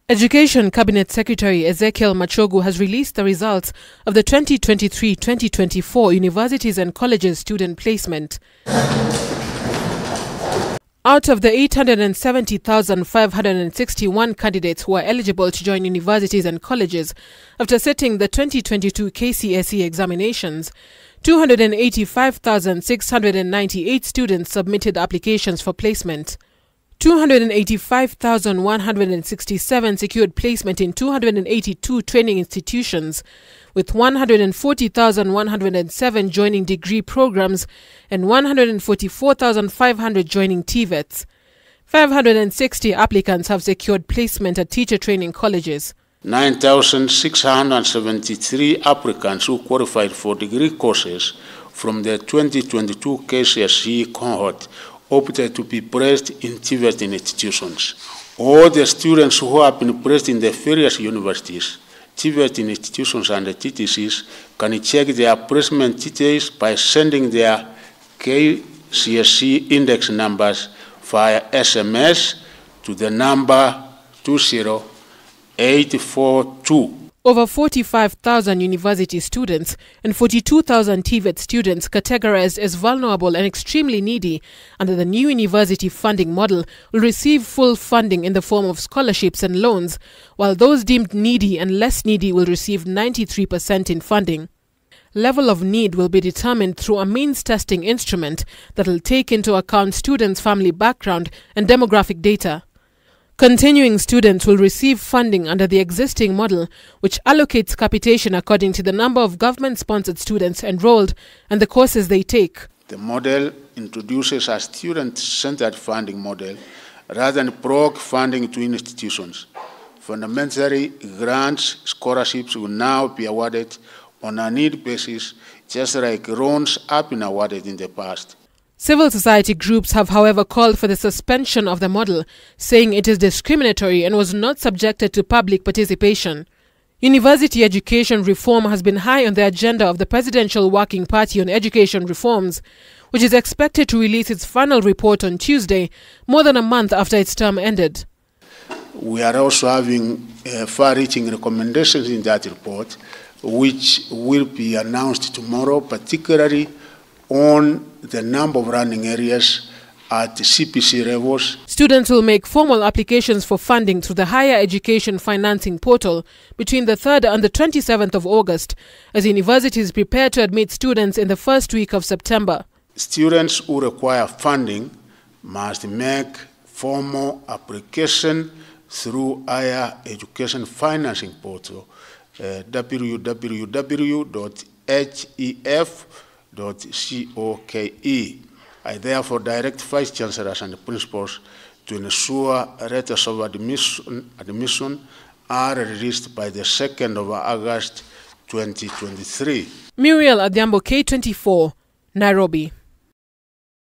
Education Cabinet Secretary Ezekiel Machogu has released the results of the 2023-2024 Universities and Colleges student placement. Out of the 870,561 candidates who are eligible to join universities and colleges after setting the 2022 KCSE examinations, 285,698 students submitted applications for placement. 285,167 secured placement in 282 training institutions, with 140,107 joining degree programs and 144,500 joining TVETs. 560 applicants have secured placement at teacher training colleges. 9,673 applicants who qualified for degree courses from the 2022 KCSE cohort opted to be placed in TVET institutions. All the students who have been placed in the various universities, TVET institutions and the TTCs can check their placement details by sending their KCSE index numbers via SMS to the number 20842. Over 45,000 university students and 42,000 TVET students categorized as vulnerable and extremely needy under the new university funding model will receive full funding in the form of scholarships and loans, while those deemed needy and less needy will receive 93% in funding. Level of need will be determined through a means testing instrument that will take into account students' family background and demographic data. Continuing students will receive funding under the existing model, which allocates capitation according to the number of government-sponsored students enrolled and the courses they take. The model introduces a student-centered funding model rather than block funding to institutions. Fundamentally, grants, scholarships will now be awarded on a need basis, just like loans have been awarded in the past. Civil society groups have, however, called for the suspension of the model, saying it is discriminatory and was not subjected to public participation. University education reform has been high on the agenda of the Presidential Working Party on Education Reforms, which is expected to release its final report on Tuesday, more than a month after its term ended. We are also having far-reaching recommendations in that report, which will be announced tomorrow, particularly on the number of running areas at CPC levels. Students will make formal applications for funding through the Higher Education Financing Portal between the 3rd and the 27th of August, as universities prepare to admit students in the first week of September. Students who require funding must make formal application through Higher Education Financing Portal, www.hef.coke. I therefore direct Vice Chancellors and Principals to ensure letters of admission are released by the 2nd of August 2023. Muriel Adhiambo, K24, Nairobi.